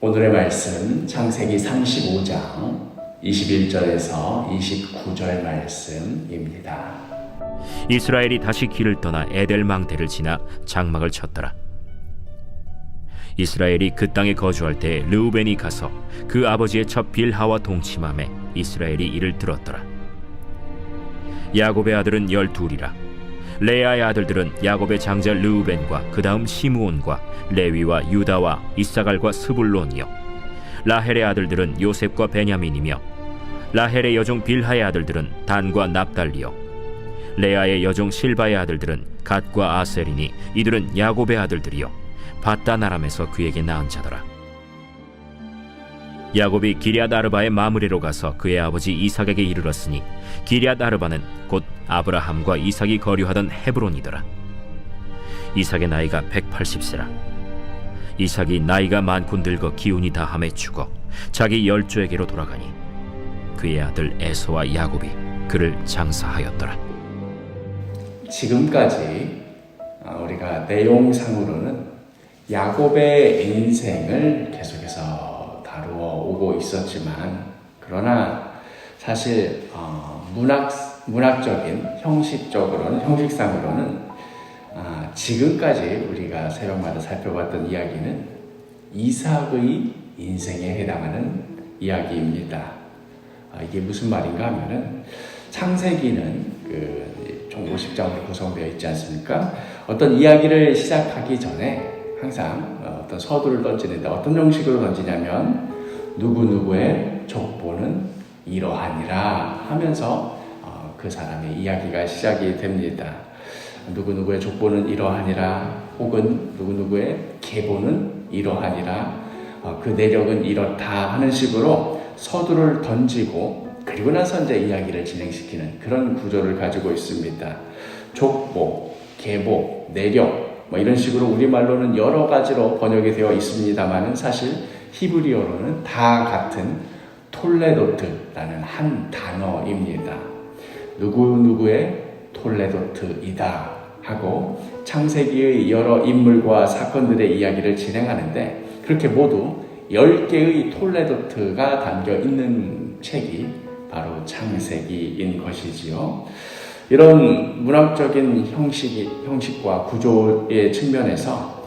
오늘의 말씀 창세기 35장 21절에서 29절 말씀입니다. 이스라엘이 다시 길을 떠나 에델 망대를 지나 장막을 쳤더라. 이스라엘이 그 땅에 거주할 때 르우벤이 가서 그 아버지의 첩 빌하와 동침함에 이스라엘이 이를 들었더라. 야곱의 아들은 12이라. 레아의 아들들은 야곱의 장자 르우벤과 그 다음 시므온과 레위와 유다와 이사갈과 스불론이요, 라헬의 아들들은 요셉과 베냐민이며, 라헬의 여종 빌하의 아들들은 단과 납달리요, 레아의 여종 실바의 아들들은 갓과 아셀이니 이들은 야곱의 아들들이요 밧단 아람에서 그에게 낳은 자더라. 야곱이 기럇 아르바의 마므레로 가서 그의 아버지 이삭에게 이르렀으니 기럇 아르바는 곧 아브라함과 이삭이 거류하던 헤브론이더라. 이삭의 나이가 180세라. 이삭이 나이가 많고 늙어 기운이 다함에 죽어 자기 열조에게로 돌아가니 그의 아들 에서와 야곱이 그를 장사하였더라. 지금까지 우리가 내용상으로는 야곱의 인생을 계속해서 다루어 오고 있었지만, 그러나 사실 문학적인 형식상으로는 지금까지 우리가 새벽마다 살펴봤던 이야기는 이삭의 인생에 해당하는 이야기입니다. 이게 무슨 말인가 하면은, 창세기는 총 50장으로 구성되어 있지 않습니까? 어떤 이야기를 시작하기 전에 항상 어떤 서두를 던지는데, 어떤 형식으로 던지냐면 누구누구의 족보는 이러하니라 하면서 그 사람의 이야기가 시작이 됩니다. 누구누구의 족보는 이러하니라, 혹은 누구누구의 계보는 이러하니라, 그 내력은 이렇다 하는 식으로 서두를 던지고, 그리고 나서 이제 이야기를 진행시키는 그런 구조를 가지고 있습니다. 족보, 계보, 내력 이런 식으로 우리말로는 여러 가지로 번역이 되어 있습니다만은, 사실 히브리어로는 다 같은 톨레도트라는 한 단어입니다. 누구누구의 톨레도트이다 하고 창세기의 여러 인물과 사건들의 이야기를 진행하는데, 그렇게 모두 10개의 톨레도트가 담겨 있는 책이 바로 창세기인 것이지요. 이런 문학적인 형식과 구조의 측면에서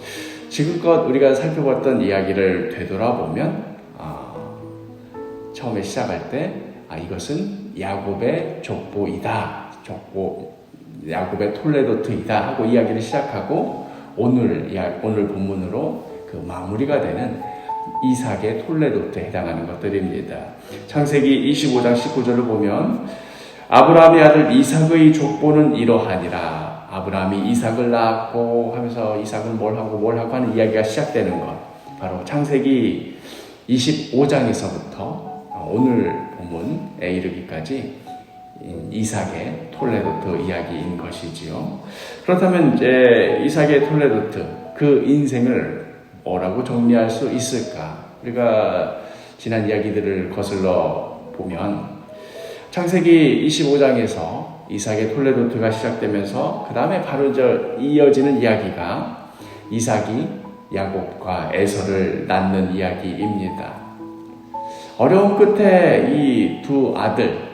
지금껏 우리가 살펴봤던 이야기를 되돌아보면 처음에 시작할 때 이것은 야곱의 족보이다, 야곱의 톨레도트이다 하고 이야기를 시작하고, 오늘 본문으로 그 마무리가 되는 이삭의 톨레도트에 해당하는 것들입니다. 창세기 25장 19절을 보면 아브라함의 아들 이삭의 족보는 이러하니라. 아브라함이 이삭을 낳았고 하면서 이삭은 뭘 하고 하는 이야기가 시작되는 것, 바로 창세기 25장에서부터 오늘 본문에 이르기까지 이삭의 톨레도트 이야기인 것이지요. 그렇다면 이제 이삭의 톨레도트, 그 인생을 뭐라고 정리할 수 있을까? 우리가 지난 이야기들을 거슬러 보면 창세기 25장에서 이삭의 톨레도트가 시작되면서 그 다음에 바로 이어지는 이야기가 이삭이 야곱과 에서를 낳는 이야기입니다. 어려운 끝에 이 두 아들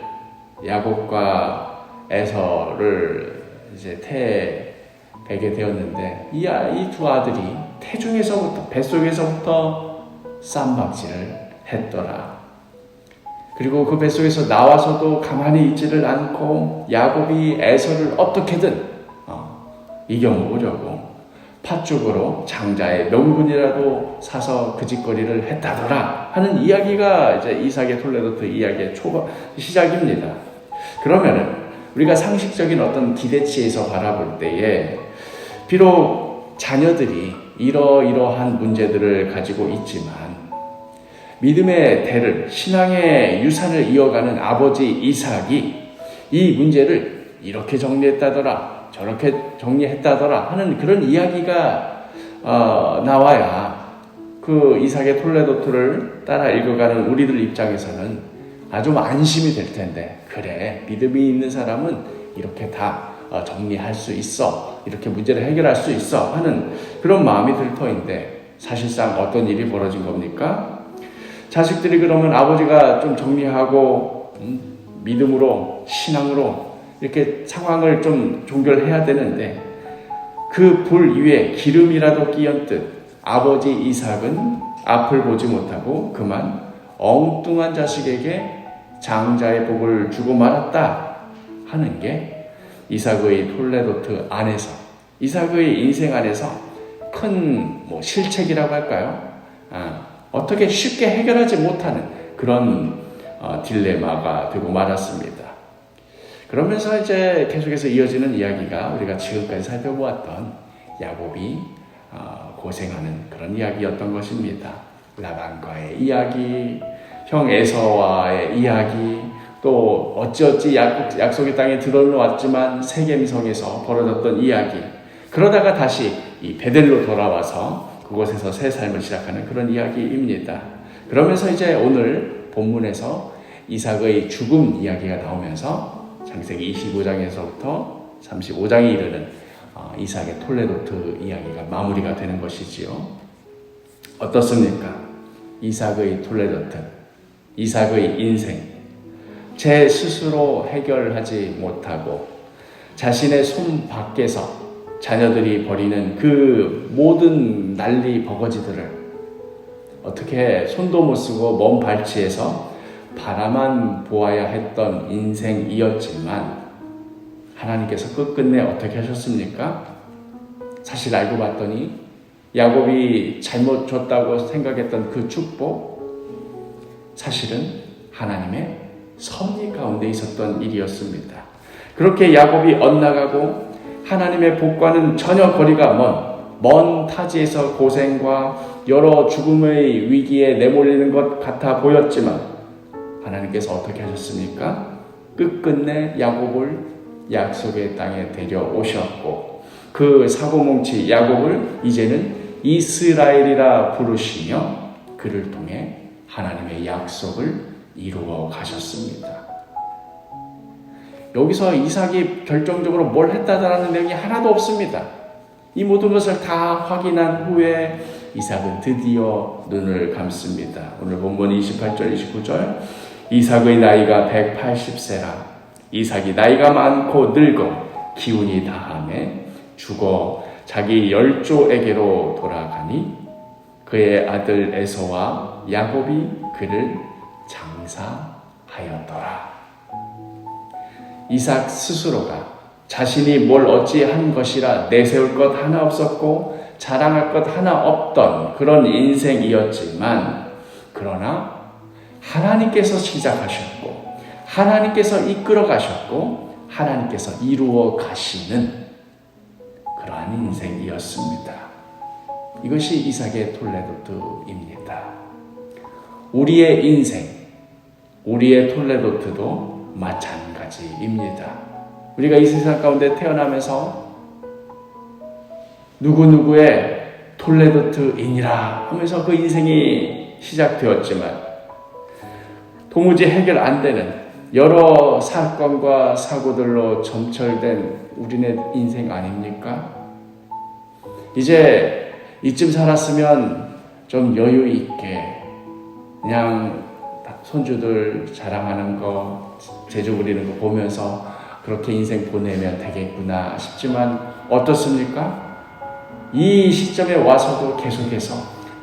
야곱과 에서를 이제 태배게 되었는데, 이 두 아들이 태중에서부터, 뱃속에서부터 쌈박질을 했더라. 그리고 그 뱃속에서 나와서도 가만히 있지를 않고 야곱이 에서를 어떻게든 이겨먹으려고 팥죽으로 장자의 명분이라도 사서 그 짓거리를 했다더라 하는 이야기가 이제 이삭의 톨레도트 이야기의 시작입니다. 그러면은 우리가 상식적인 어떤 기대치에서 바라볼 때에 비록 자녀들이 이러이러한 문제들을 가지고 있지만, 믿음의 대를, 신앙의 유산을 이어가는 아버지 이삭이 이 문제를 이렇게 정리했다더라, 저렇게 정리했다더라 하는 그런 이야기가 나와야 그 이삭의 톨레도트를 따라 읽어가는 우리들 입장에서는 아주 안심이 될 텐데, 그래, 믿음이 있는 사람은 이렇게 다 정리할 수 있어, 이렇게 문제를 해결할 수 있어 하는 그런 마음이 들 터인데, 사실상 어떤 일이 벌어진 겁니까? 자식들이 그러면 아버지가 좀 정리하고 믿음으로, 신앙으로 이렇게 상황을 좀 종결해야 되는데 그 불 위에 기름이라도 끼얹듯 아버지 이삭은 앞을 보지 못하고 그만 엉뚱한 자식에게 장자의 복을 주고 말았다 하는 게 이삭의 톨레도트 안에서, 이삭의 인생 안에서 큰 실책이라고 할까요? 어떻게 쉽게 해결하지 못하는 그런 딜레마가 되고 말았습니다. 그러면서 이제 계속해서 이어지는 이야기가 우리가 지금까지 살펴보았던 야곱이 고생하는 그런 이야기였던 것입니다. 라반과의 이야기, 형 에서와의 이야기, 또 어찌어찌 약속의 땅에 들어왔지만 세겜성에서 벌어졌던 이야기, 그러다가 다시 이 베델로 돌아와서 그곳에서 새 삶을 시작하는 그런 이야기입니다. 그러면서 이제 오늘 본문에서 이삭의 죽음 이야기가 나오면서 창세기 25장에서부터 35장에 이르는 이삭의 톨레도트 이야기가 마무리가 되는 것이지요. 어떻습니까? 이삭의 톨레도트, 이삭의 인생, 제 스스로 해결하지 못하고 자신의 손 밖에서 자녀들이 벌이는 그 모든 난리 버거지들을 어떻게 손도 못 쓰고 먼 발치에서 바라만 보아야 했던 인생이었지만 하나님께서 끝끝내 어떻게 하셨습니까? 사실 알고 봤더니 야곱이 잘못 줬다고 생각했던 그 축복, 사실은 하나님의 섭리 가운데 있었던 일이었습니다. 그렇게 야곱이 엇나가고 하나님의 복과는 전혀 거리가 먼 타지에서 고생과 여러 죽음의 위기에 내몰리는 것 같아 보였지만 하나님께서 어떻게 하셨습니까? 끝끝내 야곱을 약속의 땅에 데려오셨고 그 사고뭉치 야곱을 이제는 이스라엘이라 부르시며 그를 통해 하나님의 약속을 이루어 가셨습니다. 여기서 이삭이 결정적으로 뭘 했다라는 내용이 하나도 없습니다. 이 모든 것을 다 확인한 후에 이삭은 드디어 눈을 감습니다. 오늘 본문 28절 29절 이삭의 나이가 180세라 이삭이 나이가 많고 늙어 기운이 다함에 죽어 자기 열조에게로 돌아가니 그의 아들 에서와 야곱이 그를 장사하였더라. 이삭 스스로가 자신이 뭘 어찌한 것이라 내세울 것 하나 없었고 자랑할 것 하나 없던 그런 인생이었지만 그러나 하나님께서 시작하셨고 하나님께서 이끌어 가셨고 하나님께서 이루어 가시는 그러한 인생이었습니다. 이것이 이삭의 톨레도트입니다. 우리의 인생, 우리의 톨레도트도 마찬가지입니다. 우리가 이 세상 가운데 태어나면서 누구누구의 톨레도트이니라 하면서 그 인생이 시작되었지만 도무지 해결 안 되는 여러 사건과 사고들로 점철된 우리네 인생 아닙니까? 이제 이쯤 살았으면 좀 여유 있게 그냥 손주들 자랑하는 거, 제주 부리는 거 보면서 그렇게 인생 보내면 되겠구나 싶지만 어떻습니까? 이 시점에 와서도 계속해서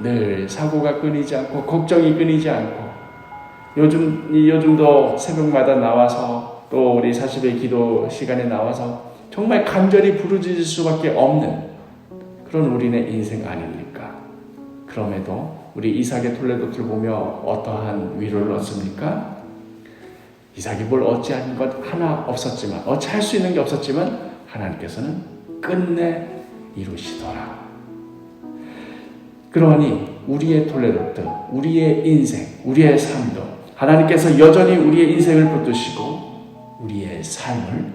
늘 사고가 끊이지 않고 걱정이 끊이지 않고 요즘도 새벽마다 나와서 또 우리 40일 기도 시간에 나와서 정말 간절히 부르짖을 수밖에 없는 그런 우리네 인생 아닙니까? 그럼에도 우리 이삭의 톨레도트를 보며 어떠한 위로를 얻습니까? 이삭이 뭘 어찌한 것 하나 없었지만 어찌할 수 있는 게 없었지만 하나님께서는 끝내 이루시더라. 그러니 우리의 톨레도트, 우리의 인생, 우리의 삶도 하나님께서 여전히 우리의 인생을 붙드시고 우리의 삶을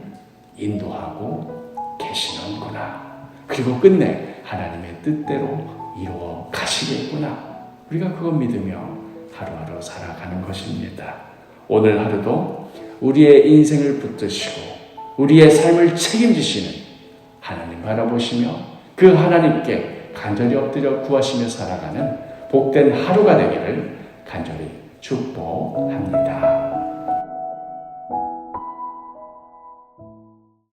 인도하고 계시는구나. 그리고 끝내 하나님의 뜻대로 이루어 가시겠구나. 우리가 그걸 믿으며 하루하루 살아가는 것입니다. 오늘 하루도 우리의 인생을 붙드시고 우리의 삶을 책임지시는 하나님 바라보시며 그 하나님께 간절히 엎드려 구하시며 살아가는 복된 하루가 되기를 간절히 축복합니다.